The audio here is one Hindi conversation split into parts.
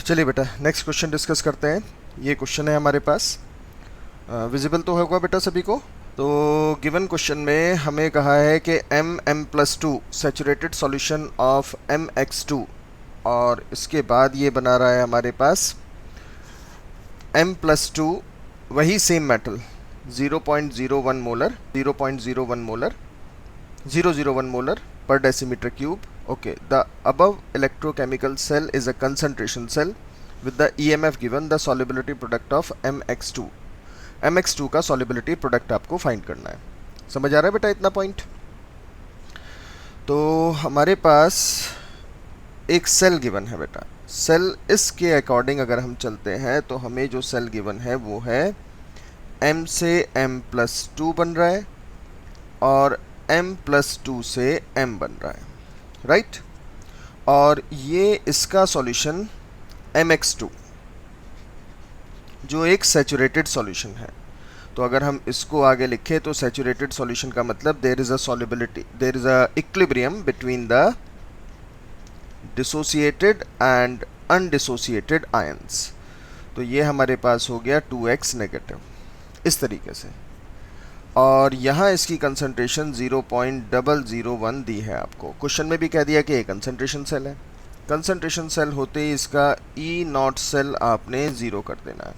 चलिए बेटा नेक्स्ट क्वेश्चन डिस्कस करते हैं। ये क्वेश्चन है हमारे पास, विजिबल तो होगा बेटा सभी को। तो गिवन क्वेश्चन में हमें कहा है कि m+2 saturated solution of mx2, और इसके बाद ये बना रहा है हमारे पास m+2 वही same metal 0.01 molar 0.01 molar per decimeter cube. Okay, the above electrochemical cell is a concentration cell with the EMF given the solubility product of mx2. mx2 का solubility product आपको फाइंड करना है। समझ आ रहा है बेटा इतना पॉइंट? तो हमारे पास एक सेल गिवन है बेटा। सेल इसके अकॉर्डिंग अगर हम चलते हैं तो हमें जो सेल गिवन है वो है m से m+2 बन रहा है और m+2 से m बन रहा है, राइट। और ये इसका सॉल्यूशन mx2 जो एक सैचुरेटेड सॉल्यूशन है। तो अगर हम इसको आगे लिखें तो सैचुरेटेड सॉल्यूशन का मतलब there is a solubility, there is a equilibrium between the dissociated and undissociated ions. तो ये हमारे पास हो गया 2x नेगेटिव इस तरीके से। और यहाँ इसकी कंसंट्रेशन 0.001 दी है आपको। क्वेश्चन में भी कह दिया कि ये कंसंट्रेशन सेल है। कंसंट्रेशन सेल होते ही इसका E0 सेल आपने ज़ीरो कर देना है,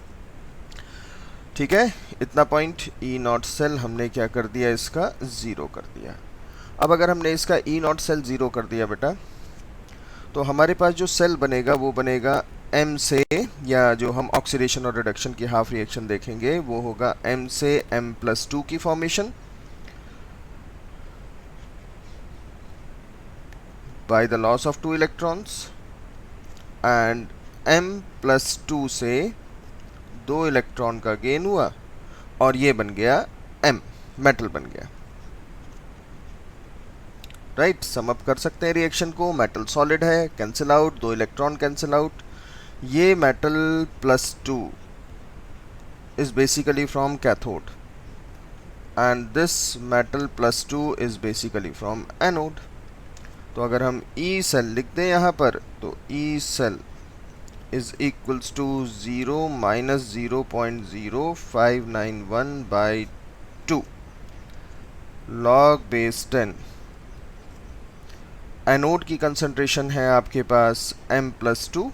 ठीक है। इतना पॉइंट E0 सेल हमने क्या कर दिया, इसका ज़ीरो कर दिया। अब अगर हमने इसका E0 सेल ज़ीरो कर दिया बेटा, तो हमारे पास जो सेल बनेगा वो बनेगा M से, या जो हम ऑक्सीडेशन और रिडक्शन की हाफ रिएक्शन देखेंगे वो होगा M से m+2 की formation by the loss of 2 electrons, and m+2 से 2 इलेक्ट्रॉन का गेन हुआ और ये बन गया M, मेटल बन गया, राइट। सम अप कर सकते हैं रिएक्शन को। मेटल सॉलिड है, cancel out, 2 electron cancel out. ये metal +2 is basically from cathode and this metal +2 is basically from anode. तो अगर हम E सेल लिख दें यहाँ पर, तो E cell is equals to 0 minus 0.0591 by 2 log base 10। Anode की कंसंट्रेशन है आपके पास m+2,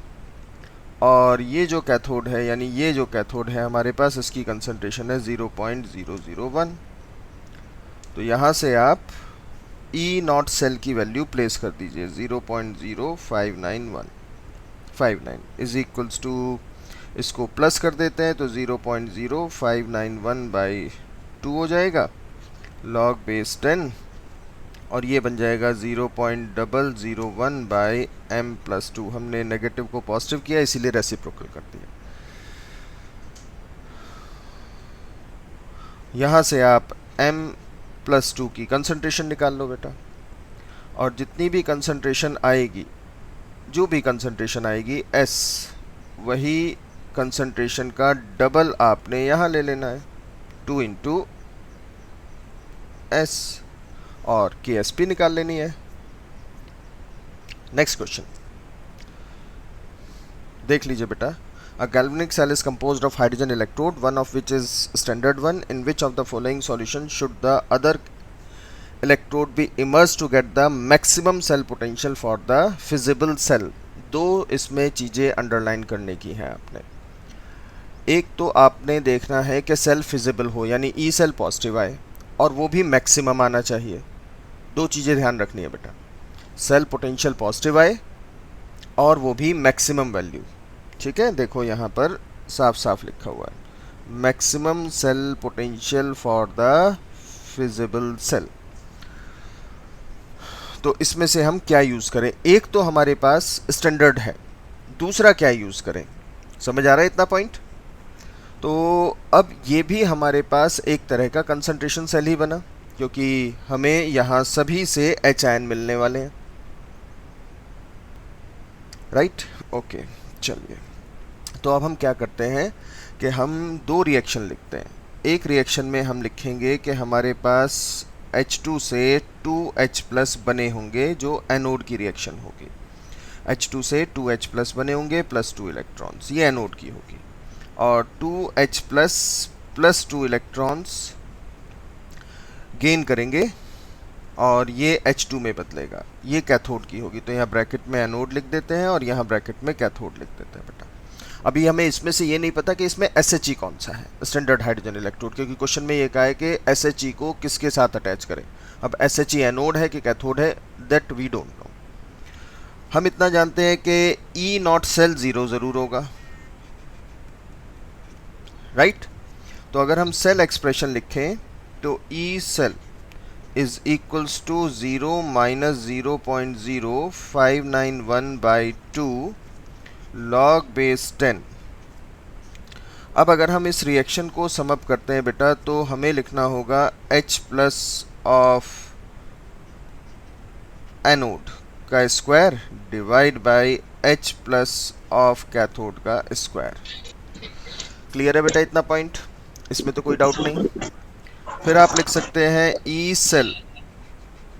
और ये जो कैथोड है, यानी ये जो कैथोड है हमारे पास, इसकी कंसंट्रेशन है 0.001। तो यहाँ से आप E0 सेल की वैल्यू प्लेस कर दीजिए 0.05915 इज इक्वल्स टू, इसको प्लस कर देते हैं तो 0.0591 बाई 2 हो जाएगा लॉग बेस 10, और ये बन जाएगा 0.001 बाई m+2। हमने नेगेटिव को पॉजिटिव किया इसीलिए रेसिप्रोकल कर दिया। यहाँ से आप m+2 की कंसंट्रेशन निकाल लो बेटा, और जितनी भी कंसंट्रेशन आएगी, जो भी कंसंट्रेशन आएगी S, वही कंसंट्रेशन का डबल आपने यहाँ ले लेना है, 2 इंटू S, और KSP निकाल लेनी है। नेक्स्ट क्वेश्चन देख लीजिए बेटा। A galvanic cell is composed of hydrogen electrode, one of which is standard one, in which of the following solution should the other electrode be immerse to get the maximum cell potential for the feasible cell. दो इसमें चीज़ें अंडरलाइन करने की हैं आपने। एक तो आपने देखना है कि सेल फिजिबल हो, यानी ई सेल पॉजिटिव आए, और वो भी मैक्सिमम आना चाहिए। दो चीज़ें ध्यान रखनी है बेटा, सेल पोटेंशियल पॉजिटिव आए और वो भी मैक्सिमम वैल्यू, ठीक है। देखो यहाँ पर साफ साफ लिखा हुआ है, maximum cell potential for the feasible cell. तो इसमें से हम क्या यूज़ करें? एक तो हमारे पास स्टैंडर्ड है, दूसरा क्या यूज़ करें? समझ आ रहा है इतना पॉइंट? तो अब ये भी हमारे पास एक तरह का कंसंट्रेशन सेल ही बना, क्योंकि हमें यहाँ सभी से H आयन मिलने वाले हैं, राइट। ओके, चलिए। तो अब हम क्या करते हैं कि हम दो रिएक्शन लिखते हैं। एक रिएक्शन में हम लिखेंगे कि हमारे पास H2 से 2H+ बने होंगे, जो एनोड की रिएक्शन होगी। H2 से 2H प्लस बने होंगे प्लस 2 इलेक्ट्रॉन्स, ये एनोड की होगी, और 2H plus plus 2 electrons gain करेंगे और ये H2 में बदलेगा, ये कैथोड की होगी। तो यहाँ ब्रैकेट में एनोड लिख देते हैं और यहाँ ब्रैकेट में कैथोड लिख देते हैं बेटा। अभी हमें इसमें से ये नहीं पता कि इसमें SHE कौन सा है, स्टैंडर्ड हाइड्रोजन इलेक्ट्रोड, क्योंकि क्वेश्चन में ये कहा है कि SHE को किसके साथ अटैच करें। अब SHE एनोड है कि कैथोड है, दैट वी डोंट नो। हम इतना जानते हैं कि E नॉट सेल 0 ज़रूर होगा, राइट। तो अगर हम सेल एक्सप्रेशन लिखें तो E cell is equals to 0 minus 0.0591/2 log base 10। अब अगर हम इस रिएक्शन को सम अप करते हैं बेटा तो हमें लिखना होगा H प्लस ऑफ एनोड का square divide by H plus of cathode का स्क्वायर। क्लियर है बेटा इतना पॉइंट, इसमें तो कोई डाउट नहीं। फिर आप लिख सकते हैं E cell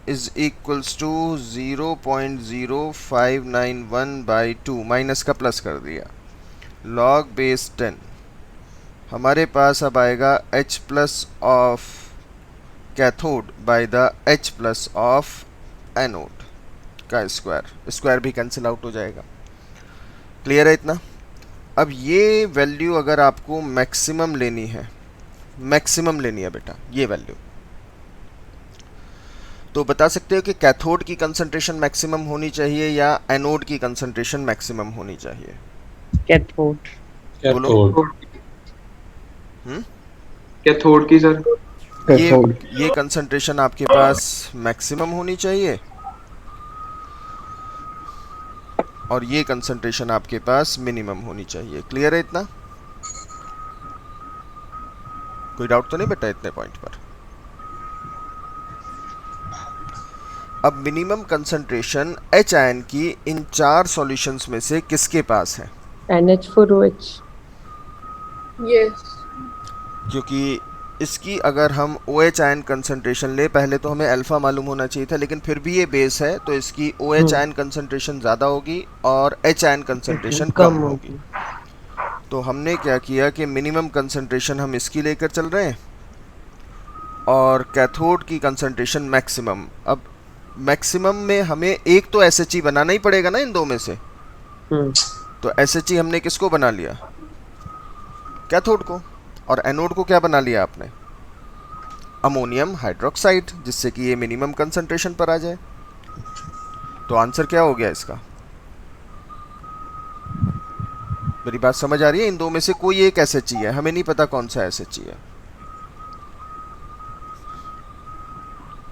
is equals to 0.0591/2, minus का प्लस कर दिया, लॉग बेस 10। हमारे पास अब आएगा H plus of cathode by the H plus of anode का स्क्वायर, स्क्वायर भी कैंसिल आउट हो जाएगा। क्लियर है इतना। अब ये वैल्यू अगर आपको मैक्सिमम लेनी है, मैक्सिमम लेनी है बेटा ये वैल्यू, तो बता सकते हो कि कैथोड की कंसंट्रेशन मैक्सिमम होनी चाहिए या एनोड की कंसंट्रेशन मैक्सिमम होनी चाहिए। कैथोड। बोलो। कैथोड की सर। ये कंसंट्रेशन आपके पास मैक्सिमम होनी चाहिए और ये कंसंट्रेशन आपके पास मिनिमम होनी चाहिए। क्लियर है इतना, कोई डाउट तो नहीं बेटा इतने पॉइंट पर। अब मिनिमम कंसंट्रेशन H आयन की इन 4 सॉल्यूशंस में से किसके पास है? NH4OH। यस। क्योंकि इसकी अगर हम OH आयन कंसंट्रेशन ले, पहले तो हमें अल्फा मालूम होना चाहिए था, लेकिन फिर भी ये बेस है तो इसकी OH आयन कंसंट्रेशन ज़्यादा होगी और H आयन कंसंट्रेशन कम होगी। तो हमने क्या किया कि मिनिमम कंसंट्रेशन हम इसकी लेकर चल रहे हैं और कैथोड की कंसंट्रेशन मैक्सिमम। अब मैक्सिमम में हमें एक तो SHE बनाना ही पड़ेगा ना इन दो में से, तो SHE हमने किसको बना लिया? कैथोड को। और एनोड को क्या बना लिया आपने? अमोनियम हाइड्रोक्साइड, जिससे कि ये मिनिमम कंसंट्रेशन पर आ जाए। तो आंसर क्या हो गया इसका? मेरी बात समझ आ रही है? इन दो में से कोई एक SHE है, हमें नहीं पता कौन सा SHE है।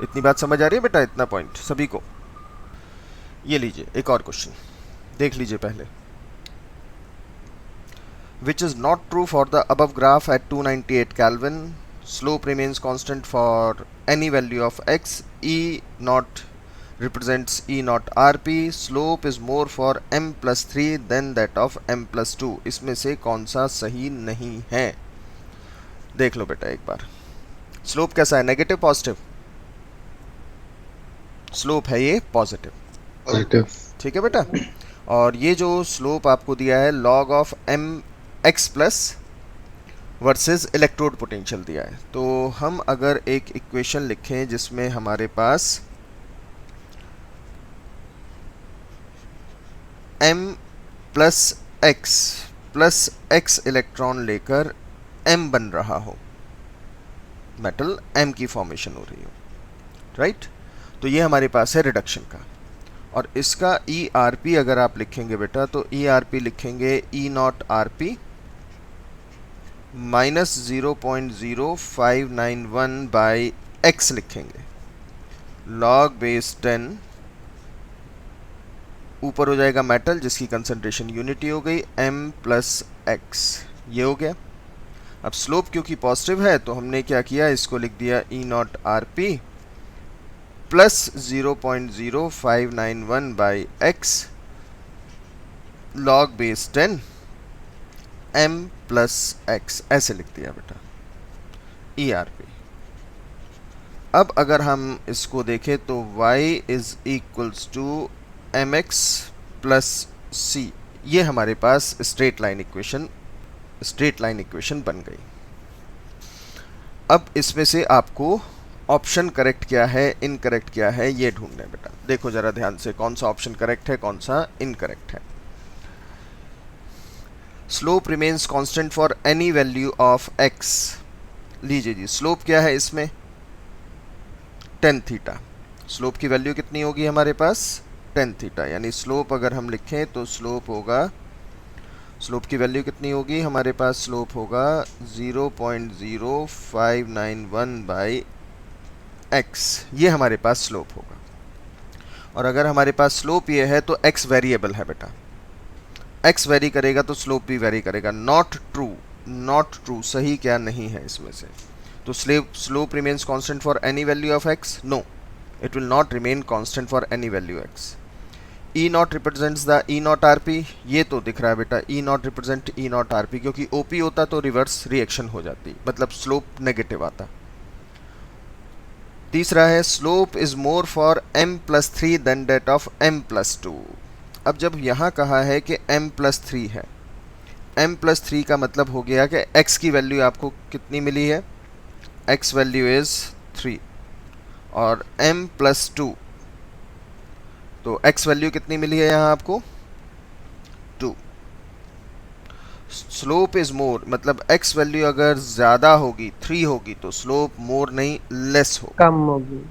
इतनी बात समझ आ रही है बेटा, इतना पॉइंट सभी को? ये लीजिए एक और क्वेश्चन देख लीजिए पहले। Which is not true for the above graph at 298 Kelvin. Slope remains constant for any value of x. E naught represents E naught Rp. Slope is more for m plus 3 than that of m plus 2. इसमें से कौन सा सही नहीं है? देख लो बेटा एक बार। स्लोप कैसा है? Negative positive? स्लोप है ये पॉजिटिव। पॉजिटिव। ठीक है बेटा। और ये जो स्लोप आपको दिया है log of M X plus versus electrode potential दिया है। तो हम अगर एक इक्वेशन लिखें जिसमें हमारे पास m प्लस एक्स इलेक्ट्रॉन लेकर m बन रहा हो, मेटल m की फॉर्मेशन हो रही हो, राइट। तो ये हमारे पास है रिडक्शन का। और इसका ERP अगर आप लिखेंगे बेटा तो ERP लिखेंगे E not RP minus 0.0591/x लिखेंगे, लॉग बेस 10। ऊपर हो जाएगा मेटल जिसकी कंसंट्रेशन यूनिटी हो गई m प्लस x, ये हो गया। अब स्लोप क्योंकि पॉजिटिव है तो हमने क्या किया, इसको लिख दिया E not RP plus 0.0591/x log base 10 m plus x, ऐसे लिख दिया बेटा ERP। अब अगर हम इसको देखें तो y is equals to mx plus c, ये हमारे पास स्ट्रेट लाइन इक्वेशन बन गई। अब इसमें से आपको ऑप्शन करेक्ट क्या है, इनकरेक्ट क्या है, ये ढूंढना है बेटा। देखो जरा ध्यान से, कौन सा ऑप्शन करेक्ट है, कौन सा इनकरेक्ट है। Slope remains constant for any value of x. लीजिए जी, स्लोप क्या है इसमें, tan थीटा। स्लोप की वैल्यू कितनी होगी हमारे पास, tan थीटा। यानी स्लोप अगर हम लिखें तो स्लोप होगा, स्लोप की वैल्यू कितनी होगी हमारे पास, स्लोप होगा 0.0591 बाई एक्स, ये हमारे पास स्लोप होगा। और अगर हमारे पास स्लोप ये है तो x वेरिएबल है बेटा, x वेरी करेगा तो स्लोप भी वेरी करेगा। नॉट ट्रू, सही क्या नहीं है इसमें से। तो slope remains constant for any value of x, no, it will not remain constant for any value x। E naught represents the E naught R P, ये तो दिख रहा है बेटा, E naught represent E naught R P, क्योंकि ओपी होता तो रिवर्स रिएक्शन हो जाती, मतलब स्लोप नेगेटिव आता। तीसरा है slope is more for m+3 then that of m+2। अब जब यहाँ कहा है कि m+3 है, m+3 का मतलब हो गया कि x की वैल्यू आपको कितनी मिली है, x वैल्यू इज 3 और m+2, तो x वैल्यू कितनी मिली है यहाँ आपको 2। स्लोप इज मोर मतलब x वैल्यू अगर ज़्यादा होगी 3 होगी तो स्लोप मोर नहीं लेस होगा, कम होगी।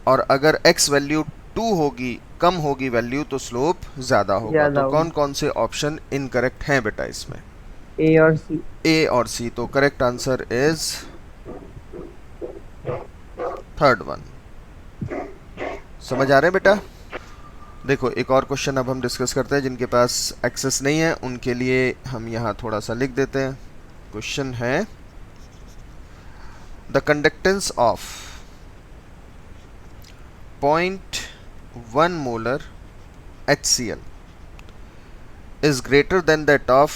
और अगर x वैल्यू 2 होगी, कम होगी वैल्यू, तो स्लोप ज़्यादा होगा। तो कौन कौन से ऑप्शन इनकरेक्ट हैं बेटा इसमें, ए और सी। ए और सी। तो correct answer is third one. समझ आ रहे हैं बेटा। देखो एक और क्वेश्चन अब हम डिस्कस करते हैं, जिनके पास एक्सेस नहीं है उनके लिए हम यहाँ थोड़ा सा लिख देते हैं। क्वेश्चन है the conductance of 0.1 molar HCl is greater than that of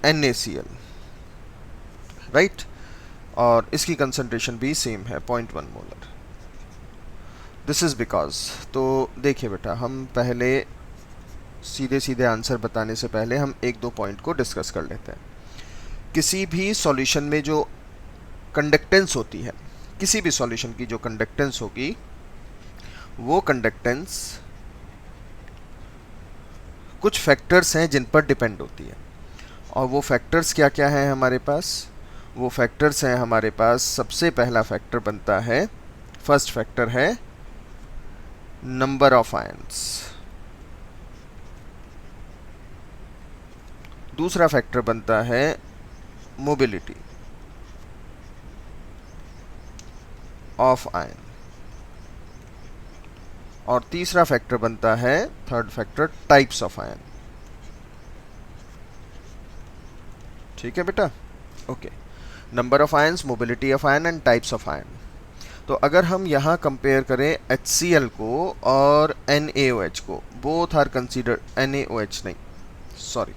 NaCl, right, और इसकी कंसंट्रेशन भी सेम है 0.1 मोलर। दिस इज बिकॉज, तो देखिए बेटा, हम पहले सीधे सीधे आंसर बताने से पहले हम एक दो पॉइंट को डिस्कस कर लेते हैं। किसी भी सॉल्यूशन में जो कंडक्टेंस होती है, किसी भी सॉल्यूशन की जो कंडक्टेंस होगी, वो कंडक्टेंस कुछ फैक्टर्स हैं जिन पर डिपेंड होती है। और वो फैक्टर्स क्या क्या हैं हमारे पास, वो फैक्टर्स हैं हमारे पास, सबसे पहला फैक्टर बनता है, फर्स्ट फैक्टर है नंबर ऑफ आयंस। दूसरा फैक्टर बनता है मोबिलिटी ऑफ आयन, और तीसरा फैक्टर बनता है, third factor, types of ion. ठीक है बेटा, okay. Number of ions, mobility of ion and types of ion. तो अगर हम यहाँ कंपेयर करें HCl को और NaOH को, बोथ आर कंसीडर, NaOH नहीं, सॉरी,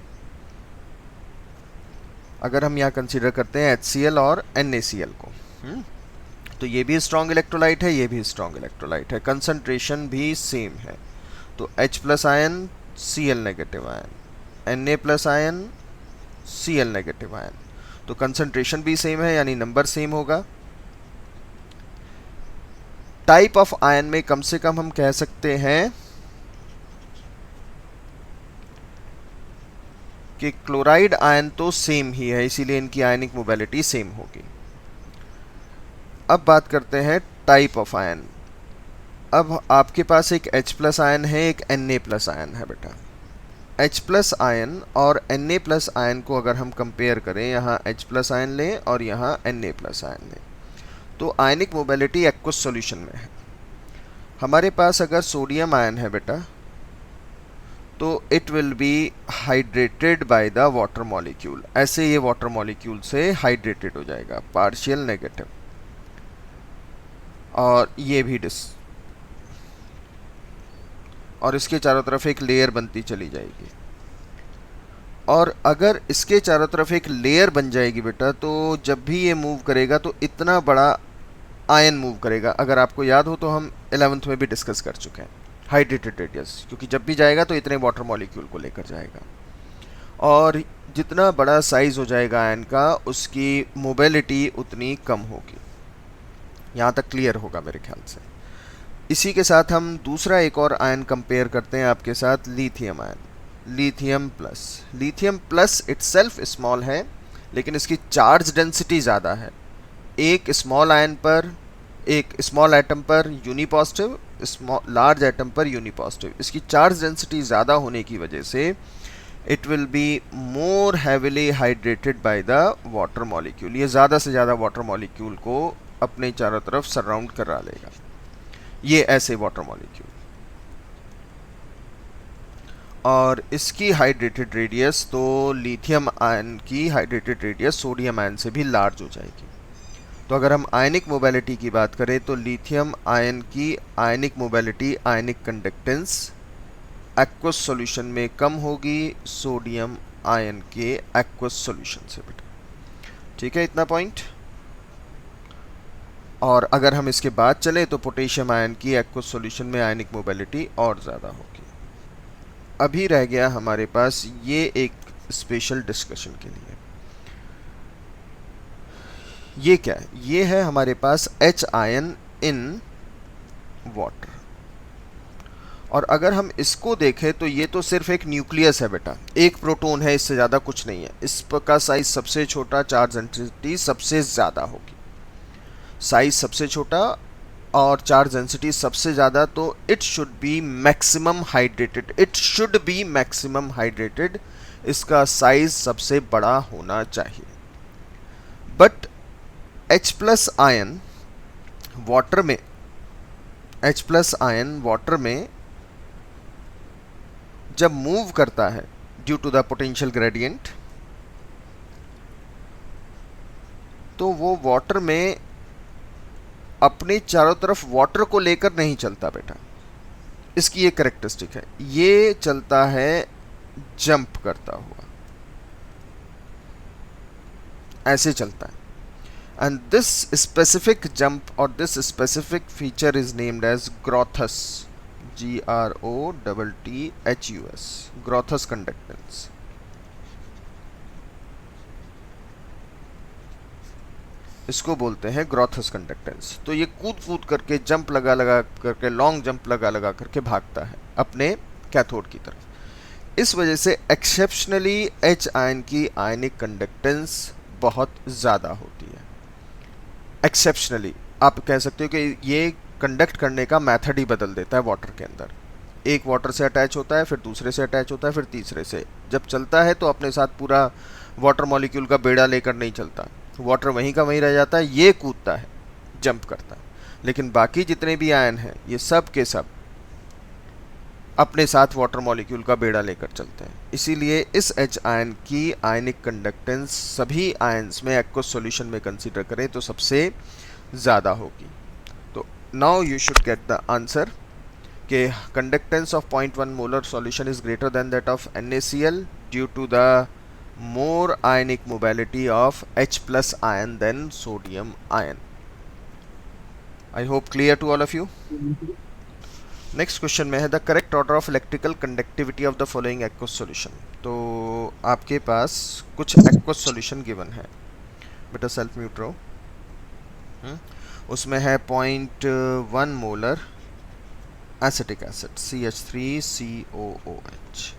अगर हम यहाँ कंसीडर करते हैं HCl और NaCl को, तो ये भी स्ट्रॉन्ग इलेक्ट्रोलाइट है, ये भी स्ट्रॉन्ग इलेक्ट्रोलाइट है, कंसंट्रेशन भी सेम है। तो H+ ion, Cl negative ion, Na+ ion, Cl negative ion, तो कंसंट्रेशन भी सेम है, यानी नंबर सेम होगा। टाइप ऑफ आयन में कम से कम हम कह सकते हैं कि क्लोराइड आयन तो सेम ही है, इसीलिए इनकी आयनिक मोबिलिटी सेम होगी। अब बात करते हैं टाइप ऑफ आयन। अब आपके पास एक H+ आयन है, एक Na+ आयन है बेटा। H+ आयन और Na+ आयन को अगर हम कंपेयर करें, यहाँ H+ आयन लें और यहाँ Na+ आयन लें, तो आयनिक मोबिलिटी एक्वस सॉल्यूशन में है। हमारे पास अगर सोडियम आयन है बेटा, तो it will be hydrated by the water molecule, ऐसे ये वाटर मॉलिक्यूल से हाइड्रेटेड हो जाएगा, पार्शियल नेगेटिव, और ये भी और इसके चारों तरफ एक लेयर बनती चली जाएगी। और अगर इसके चारों तरफ एक लेयर बन जाएगी बेटा, तो जब भी ये मूव करेगा तो इतना बड़ा आयन मूव करेगा। अगर आपको याद हो तो हम 11th में भी डिस्कस कर चुके हैं हाइड्रेटेड रेडियस, क्योंकि जब भी जाएगा तो इतने वाटर मॉलिक्यूल को लेकर जाएगा, और जितना बड़ा साइज हो जाएगा आयन का, उसकी मोबिलिटी उतनी कम होगी। यहाँ तक क्लियर होगा मेरे ख्याल से। इसी के साथ हम दूसरा एक और आयन कंपेयर करते हैं आपके साथ, lithium ion. Lithium plus itself small है, लेकिन इसकी चार्ज डेंसिटी ज़्यादा है। एक स्मॉल आयन पर, एक स्मॉल एटम पर यूनिपॉजिटिव, लार्ज एटम पर यूनिपॉजिटिव। इसकी चार्ज डेंसिटी ज़्यादा होने की वजह से it will be more heavily hydrated by the water molecule. ये ज़्यादा से ज़्यादा वाटर मॉलिक्यूल को अपने चारों तरफ सराउंड करा लेगा, ये ऐसे वाटर मॉलिक्यूल। और इसकी हाइड्रेटेड रेडियस, तो लिथियम आयन की हाइड्रेटेड रेडियस सोडियम आयन से भी लार्ज हो जाएगी। तो अगर हम आयनिक मोबिलिटी की बात करें तो लिथियम आयन की ionic mobility, ionic conductance aqueous solution में कम होगी सोडियम आयन के एक्वस सॉल्यूशन से बेटा। ठीक है, इतना पॉइंट। और अगर हम इसके बाद चले तो पोटेशियम आयन की एक्वस सॉल्यूशन में आयनिक मोबिलिटी और ज़्यादा होगी। अभी रह गया हमारे पास ये एक स्पेशल डिस्कशन के लिए। ये क्या है? ये है हमारे पास H आयन इन वाटर। और अगर हम इसको देखें तो ये तो सिर्फ एक न्यूक्लियस है बेटा, एक प्रोटॉन है, इससे ज़्यादा कुछ नहीं है। इसका साइज सबसे छोटा, चार्ज डेंसिटी सबसे ज़्यादा होगी। साइज सबसे छोटा और चार्ज डेंसिटी सबसे ज़्यादा, तो it should be maximum hydrated. It should be maximum hydrated, इसका साइज सबसे बड़ा होना चाहिए। But H plus ion water में, H प्लस आयन वाटर में जब मूव करता है due to the potential gradient, तो वो वाटर में अपने चारों तरफ वाटर को लेकर नहीं चलता बेटा। इसकी एक कैरेक्टरिस्टिक है, ये चलता है जंप करता हुआ, ऐसे चलता है। एंड दिस स्पेसिफिक जंप और this specific feature is named as Grotthuss, GROTTHUS, Grotthuss conductance. इसको बोलते हैं ग्रोथस कंडक्टेंस। तो ये कूद कूद करके, जंप लगा लगा करके, लॉन्ग जंप लगा लगा करके भागता है अपने कैथोड की तरफ। इस वजह से एक्सेप्शनली H आयन की आयनिक कंडक्टेंस बहुत ज़्यादा होती है। एक्सेप्शनली आप कह सकते हो कि ये कंडक्ट करने का मेथड ही बदल देता है वाटर के अंदर। एक वाटर से अटैच होता है, फिर दूसरे से अटैच होता है, फिर तीसरे से। जब चलता है तो अपने साथ पूरा वाटर मॉलिक्यूल का बेड़ा लेकर नहीं चलता, वाटर वहीं का वहीं रह जाता है। ये कूदता है, जंप करता है। लेकिन बाकी जितने भी आयन हैं, ये सब के सब अपने साथ वाटर मॉलिक्यूल का बेड़ा लेकर चलते हैं। इसीलिए इस H आयन की आयनिक कंडक्टेंस सभी आयन्स में एक्वस सॉल्यूशन में कंसीडर करें तो सबसे ज़्यादा होगी। तो now you should get the answer कि conductance of 0.1 molar solution is greater than that of NaCl due to the more ionic mobility of H plus ion than sodium ion. I hope clear to all of you. Next question में है the correct order of electrical conductivity of the following aqueous solution. तो आपके पास कुछ aqueous solution given है बेटा, सेल्फ म्यूट्रो। उसमें है 0.1 मोलर एसिटिक एसिड CH3COOH।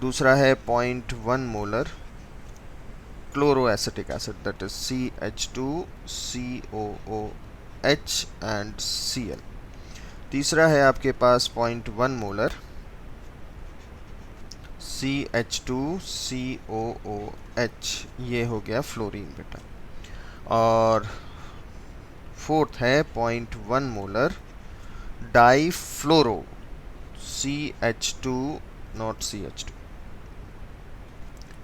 दूसरा है 0.1 molar chloroacetic acid, that is CH2COOH and Cl। तीसरा है आपके पास 0.1 मोलर CH2COOH, ये हो गया फ्लोरीन बेटा। और फोर्थ है 0.1 molar difluoro CH2 not CH2,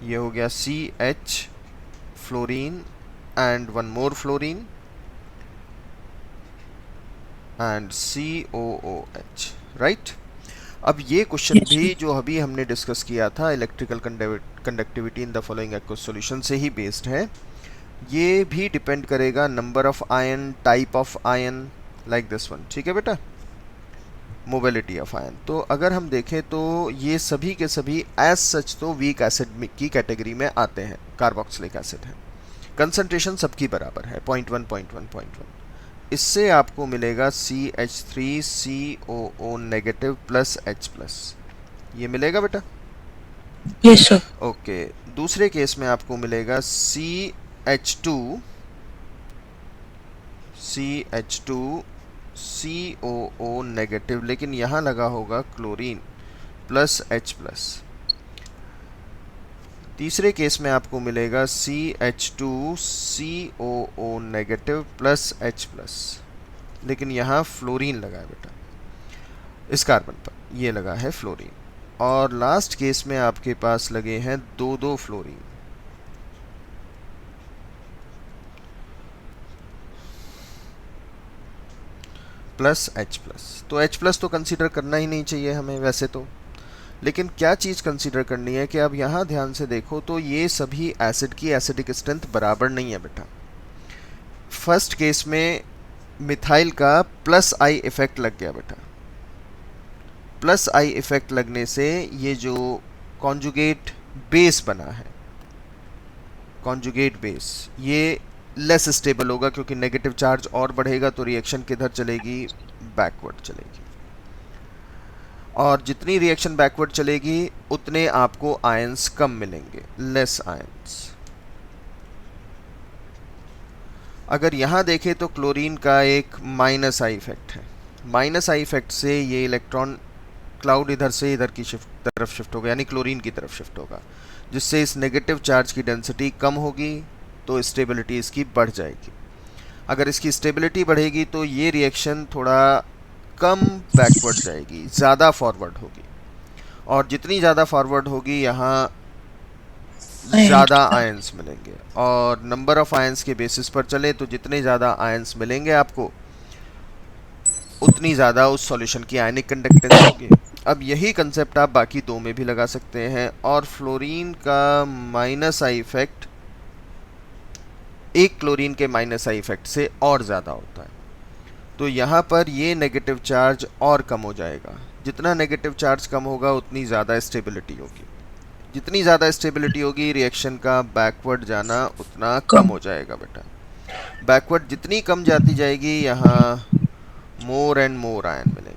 ये हो गया CH fluorine and one more fluorine and COOH, right. अब ये क्वेश्चन भी जो अभी हमने डिस्कस किया था electrical conductivity in the following aqueous solution से ही बेस्ड है। ये भी डिपेंड करेगा number of ion, type of ion, like this one. ठीक है बेटा, मोबिलिटी ऑफ आयन। तो अगर हम देखें तो ये सभी के सभी एज सच तो वीक एसिड की कैटेगरी में आते हैं, कार्बोक्सिलिक एसिड है। कंसंट्रेशन सबकी बराबर है 0.1 0.1 0.1। इससे आपको मिलेगा CH3COO negative plus H plus, ये मिलेगा बेटा। Yes, sir. ओके, दूसरे केस में आपको मिलेगा CH2COO नेगेटिव, लेकिन यहाँ लगा होगा क्लोरीन प्लस H प्लस। तीसरे केस में आपको मिलेगा CH2COO negative plus H plus, लेकिन यहाँ फ्लोरीन लगा है बेटा, इस कार्बन पर ये लगा है फ्लोरीन। और लास्ट केस में आपके पास लगे हैं दो फ्लोरीन। प्लस H प्लस, तो H प्लस तो कंसीडर करना ही नहीं चाहिए हमें वैसे तो, लेकिन क्या चीज़ कंसीडर करनी है कि अब यहाँ ध्यान से देखो तो ये सभी एसिड की एसिडिक स्ट्रेंथ बराबर नहीं है बेटा। फर्स्ट केस में मिथाइल का प्लस आई इफेक्ट लग गया बेटा। प्लस आई इफेक्ट लगने से ये जो कॉन्जुगेट बेस बना है, कॉन्जुगेट बेस, ये लेस स्टेबल होगा, क्योंकि नेगेटिव चार्ज और बढ़ेगा तो रिएक्शन किधर चलेगी, बैकवर्ड चलेगी। और जितनी रिएक्शन बैकवर्ड चलेगी उतने आपको आयंस कम मिलेंगे, लेस आयंस। अगर यहाँ देखें तो क्लोरीन का एक माइनस आई इफेक्ट है। माइनस आई इफेक्ट से ये इलेक्ट्रॉन क्लाउड इधर से इधर की तरफ शिफ्ट होगा, यानी क्लोरीन की तरफ शिफ्ट होगा, जिससे इस नेगेटिव चार्ज की डेंसिटी कम होगी तो स्टेबिलिटी इसकी बढ़ जाएगी। अगर इसकी स्टेबिलिटी बढ़ेगी तो ये रिएक्शन थोड़ा कम बैकवर्ड जाएगी, ज़्यादा फॉरवर्ड होगी। और जितनी ज़्यादा फॉरवर्ड होगी यहाँ ज़्यादा आयंस मिलेंगे। और नंबर ऑफ आयंस के बेसिस पर चले तो जितने ज़्यादा आयंस मिलेंगे आपको उतनी ज़्यादा उस सॉल्यूशन की आयनिक कंडक्टेंस होगी। अब यही कंसेप्ट आप बाकी दो में भी लगा सकते हैं। और फ्लोरीन का माइनस आई इफेक्ट एक क्लोरीन के माइनस आई इफेक्ट से और ज़्यादा होता है, तो यहाँ पर ये नेगेटिव चार्ज और कम हो जाएगा। जितना नेगेटिव चार्ज कम होगा उतनी ज़्यादा स्टेबिलिटी होगी। जितनी ज़्यादा स्टेबिलिटी होगी रिएक्शन का बैकवर्ड जाना उतना कम हो जाएगा बेटा। बैकवर्ड जितनी कम जाती जाएगी यहाँ मोर एंड मोर आयन मिलेंगे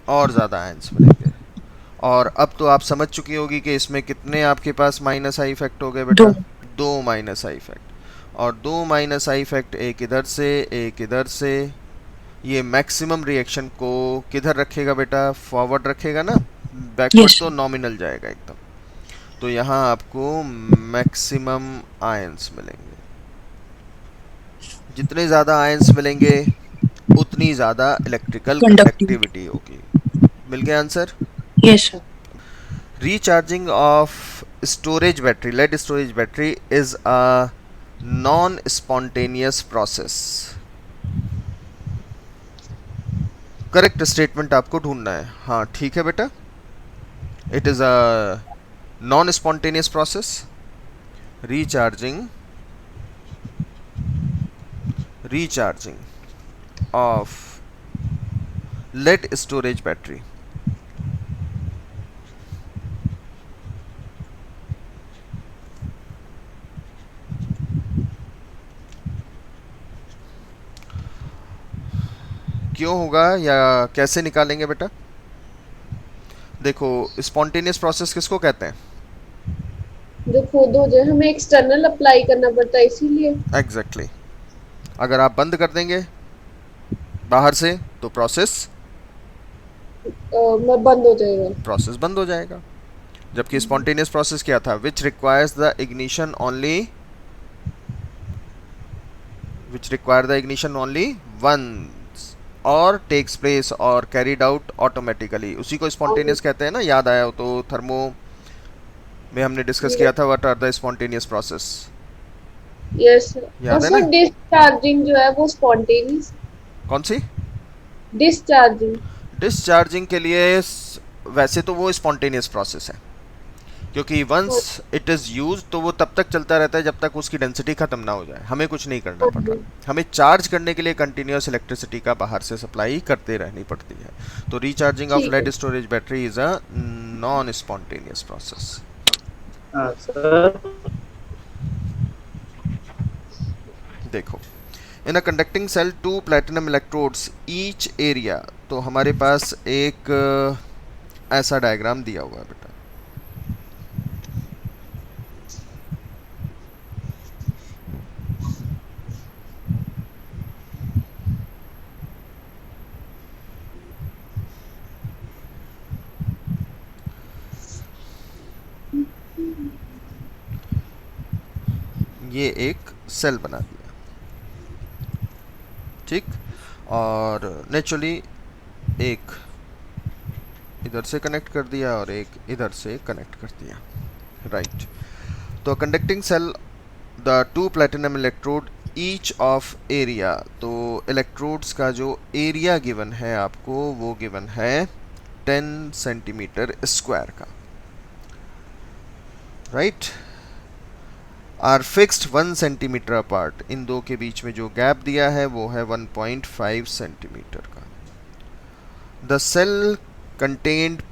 और ज़्यादा आयंस मिलेंगे। और अब तो आप समझ चुकी होगी कि इसमें कितने आपके पास माइनस आई इफेक्ट हो गए बेटा, दो माइनस आई इफेक्ट। और दो माइनस आई इफेक्ट, एक इधर से एक इधर से, ये मैक्सिमम रिएक्शन को किधर रखेगा बेटा, फॉरवर्ड रखेगा ना, बैकवर्ड तो नॉमिनल जाएगा एकदम। तो यहाँ आपको मैक्सिमम आयंस मिलेंगे। जितने ज़्यादा आयंस मिलेंगे उतनी ज़्यादा इलेक्ट्रिकल कंडक्टिविटी होगी। मिल गया answer? Yes, sir. Recharging of storage battery, lead storage battery is a non-spontaneous process. Correct statement आपको ढूंढना है। हाँ ठीक है बेटा, it is a non spontaneous process. recharging of lead storage battery क्यों होगा या कैसे निकालेंगे बेटा? देखो, स्पॉन्टेनियस प्रोसेस किसको कहते हैं? जो खुद हो जाए, हमें एक्सटर्नल अप्लाई करना पड़ता है इसीलिए। एग्जैक्टली अगर आप बंद कर देंगे बाहर से तो प्रोसेस बंद हो जाएगा, प्रोसेस बंद हो जाएगा। जबकि स्पॉन्टेनियस प्रोसेस क्या था? Which requires the ignition only once और टेक्स प्लेस और कैरीड आउट ऑटोमेटिकली, उसी को स्पॉन्टेनियस कहते हैं ना। याद आया हो तो थर्मो में हमने डिस्कस किया था what are the spontaneous process. Yes याद है ना? डिस्चार्जिंग जो है वो स्पॉन्टेनियस। कौन सी? डिस्चार्जिंग डिस्चार्जिंग के लिए वैसे तो वो स्पॉन्टेनियस प्रोसेस है, क्योंकि वंस इट इज़ यूज तो वो तब तक चलता रहता है जब तक उसकी डेंसिटी खत्म ना हो जाए, हमें कुछ नहीं करना पड़ रहा। हमें चार्ज करने के लिए कंटिन्यूस इलेक्ट्रिसिटी का बाहर से सप्लाई करते रहनी पड़ती है। तो रिचार्जिंग ऑफ ठीक है। Lead storage battery is a non spontaneous process. Sir देखो, in a conducting cell 2 platinum electrodes each area, तो हमारे पास एक ऐसा डायग्राम दिया हुआ है बेटा। ये एक सेल बना दिया, ठीक, और नेचुरली एक इधर से कनेक्ट कर दिया और एक इधर से कनेक्ट कर दिया, राइट। तो conducting cell the 2 platinum electrode each of area, तो इलेक्ट्रोड्स का जो एरिया गिवन है आपको वो गिवन है 10 सेंटीमीटर स्क्वायर का, right. Are fixed 1 centimetre apart, इन दो के बीच में जो गैप दिया है वो है 1.5 सेंटीमीटर का। The cell contained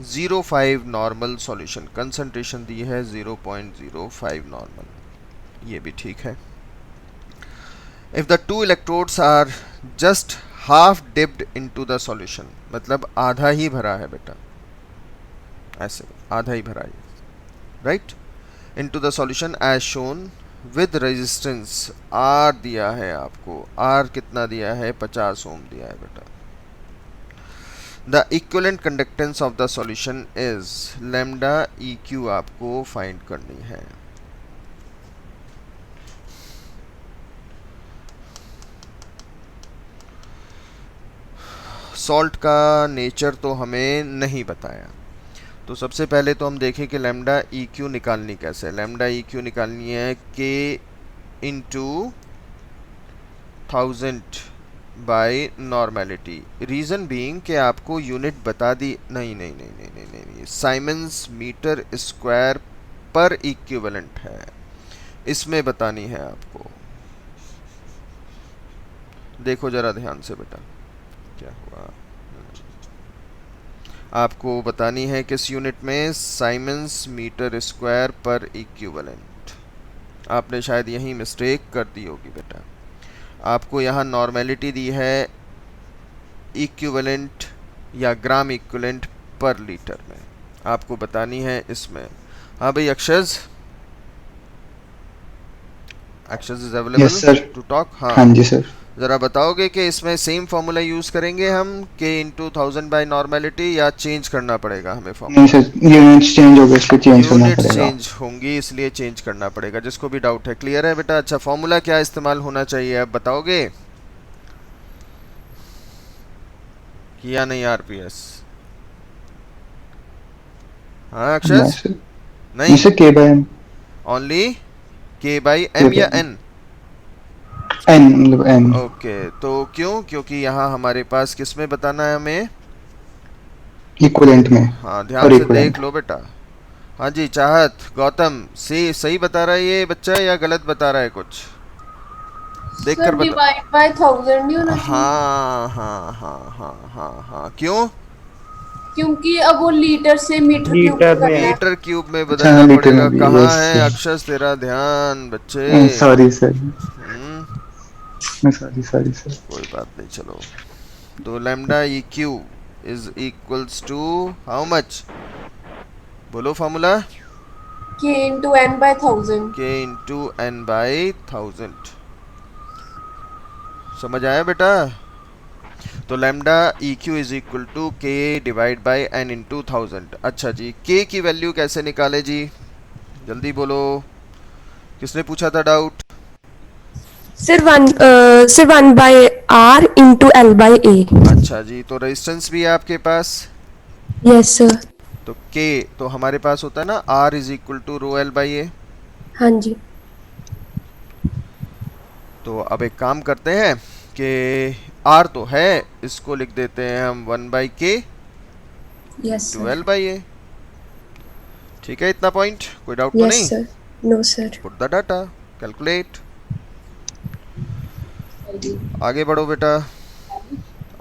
0.05 normal solution, concentration दी है 0.05 नॉर्मल, ये भी ठीक है। If the 2 electrodes are just half dipped into the solution, मतलब आधा ही भरा है बेटा, ऐसे आधा ही भरा है, right, into the solution as shown with resistance R दिया है आपको, आर कितना दिया है 50 ओम दिया है बेटा। The equivalent conductance of the solution is lambda EQ आपको फाइंड करनी है। सॉल्ट का नेचर तो हमें नहीं बताया, तो सबसे पहले तो हम देखें कि लैम्डा EQ निकालनी कैसे। लैम्डा EQ निकालनी है K into 1000 by normality. Reason being कि आपको यूनिट बता दी, नहीं, साइमन्स मीटर स्क्वायर पर इक्विवेलेंट है, इसमें बतानी है आपको। देखो जरा ध्यान से बेटा क्या हुआ, आपको बतानी है किस यूनिट में, साइमन्स मीटर स्क्वायर पर इक्विवेलेंट। आपने शायद यही मिस्टेक कर दी होगी बेटा, आपको यहाँ नॉर्मेलिटी दी है इक्विवेलेंट या ग्राम इक्विवेलेंट पर लीटर में, आपको बतानी है इसमें। हाँ भाई अक्षज, अक्षज इज अवेलेबल टू टॉक। हाँ जी सर। ज़रा बताओगे कि इसमें सेम फार्मूला यूज़ करेंगे हम K इंटू 1000 बाई नॉर्मेलिटी, या चेंज करना पड़ेगा हमें फार्मूला? नहीं सर, यूनिट्स चेंज हो गए, इसलिए चेंज करना यूनिट्स पड़ेगा। चेंज होंगी इसलिए चेंज करना पड़ेगा, जिसको भी डाउट है। क्लियर है बेटा? अच्छा, फार्मूला क्या इस्तेमाल होना चाहिए अब बताओगे किया नहीं? RPS, हाँ अक्षर? नहीं, K by M, only K by M या N? N मतलब N। ओके, तो क्यों? क्योंकि यहाँ हमारे पास किस में बताना है हमें? इक्विवेलेंट में। हाँ ध्यान से देख लो बेटा। हाँ जी चाहत, गौतम सही बता रहा है ये बच्चा या गलत बता रहा है कुछ? देख कर बता। डिवाइड बाय 1000 नहीं होना चाहिए? हाँ, क्यों? क्योंकि अब वो लीटर से मीटर क्यूब लीटर में है। लीटर क्यूब में बदलना लीटर पड़ेगा। में, कहाँ yes, है yes। अक्षर तेरा ध्यान बच्चे? Sorry sir, sorry sir. कोई बात नहीं, चलो। तो lambda EQ is equals to how much? बोलो formula. K into N by 1000। K into N by 1000। समझ आया बेटा? तो lambda EQ is equal to K divide by N into 1000। अच्छा जी, K की वैल्यू कैसे निकाले जी? जल्दी बोलो, किसने पूछा था doubt? Sir 1 by R into L by A। अच्छा जी, तो रेजिस्टेंस भी है आपके पास? Yes sir. तो K तो हमारे पास होता है ना R is equal to rho L by A। हाँ जी। तो अब एक काम करते हैं कि R तो है, इसको लिख देते हैं हम 1 by K, Yes, sir. 12/a। ठीक है, इतना पॉइंट, कोई डाउट तो Yes, नहीं? sir. No, sir. Put the data, calculate. आगे बढ़ो बेटा।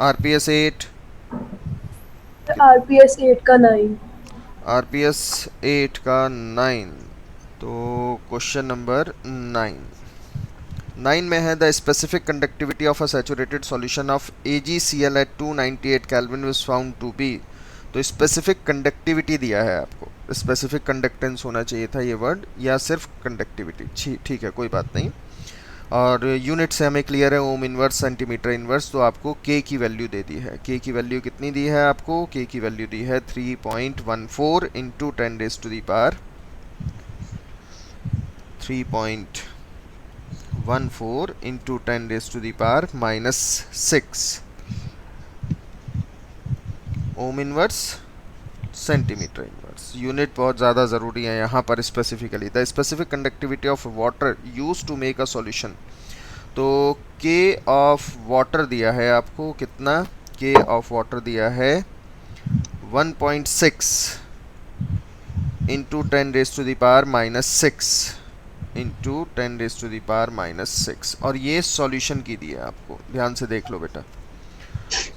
आरपीएस 8, RPS 8 का 9। आरपीएस 8 का 9। तो क्वेश्चन नंबर 9 में है the specific conductivity of a saturated solution of AgCl at 298 kelvin was found to be. तो स्पेसिफिक कंडक्टिविटी दिया है आपको, स्पेसिफिक कंडक्टेंस होना चाहिए था ये वर्ड, या सिर्फ कंडक्टिविटी। ठीक है, कोई बात नहीं। और यूनिट से हमें क्लियर है, ओम इनवर्स, सेंटीमीटर इनवर्स। तो आपको k की वैल्यू दे दी है। k की वैल्यू कितनी दी है आपको? k की वैल्यू दी है 3.14 into 10 raise to the power 3.14 into 10 raise to the power -6 ohm inverse, centimetre inverse. Unit बहुत ज़्यादा ज़रूरी है यहाँ पर specifically. The specific conductivity of water use to make a solution. तो के ऑफ वाटर दिया है आपको, कितना? के ऑफ वाटर दिया है 1.6 into 10 raise to the power -6 into 10 raise to the power -6। और ये सॉल्यूशन की दी है आपको, ध्यान से देख लो बेटा।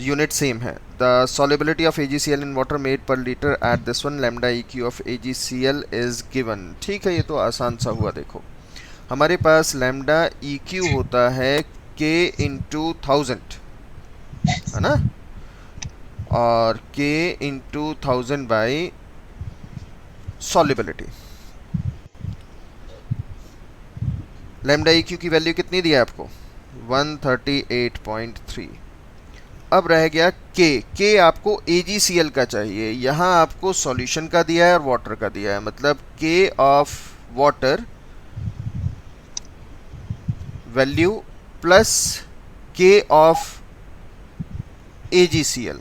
यूनिट सेम है। The solubility of AgCl in water made per litre at this one, lambda EQ of AgCl is given. ठीक है, ये तो आसान सा हुआ। देखो हमारे पास लैम्डा EQ होता है K इंटू 1000, है ना, और K into 1000 by solubility. Lambda EQ की वैल्यू कितनी दी है आपको? 138.3। अब रह गया के आपको AgCl का चाहिए। यहाँ आपको सॉल्यूशन का दिया है और वाटर का दिया है, मतलब के of water value plus K of AgCl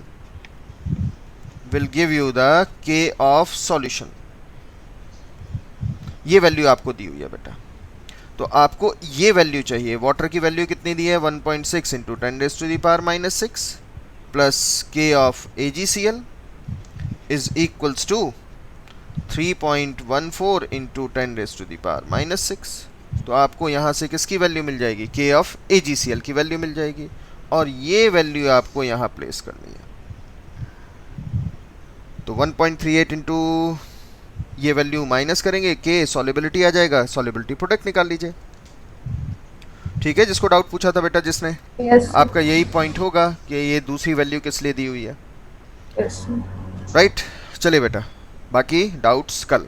will give you the के ऑफ सॉल्यूशन। ये वैल्यू आपको दी हुई है बेटा। तो आपको ये वैल्यू चाहिए। वाटर की वैल्यू कितनी दी है? 1.6 into 10 raise to the power -6 plus K of AgCl is equals to 3.14 into 10 raise to the power -6। तो आपको यहाँ से किसकी वैल्यू मिल जाएगी? के ऑफ AgCl की वैल्यू मिल जाएगी, और ये वैल्यू आपको यहाँ प्लेस करनी है। तो 1.38 इंटू ये वैल्यू माइनस करेंगे, के सॉलिबिलिटी आ जाएगा, सॉलिबिलिटी प्रोडक्ट निकाल लीजिए। ठीक है, जिसको डाउट पूछा था बेटा जिसने, Yes. आपका यही पॉइंट होगा कि ये दूसरी वैल्यू किस लिए दी हुई है। Yes. राइट, चलिए बेटा, बाकी डाउट्स कल।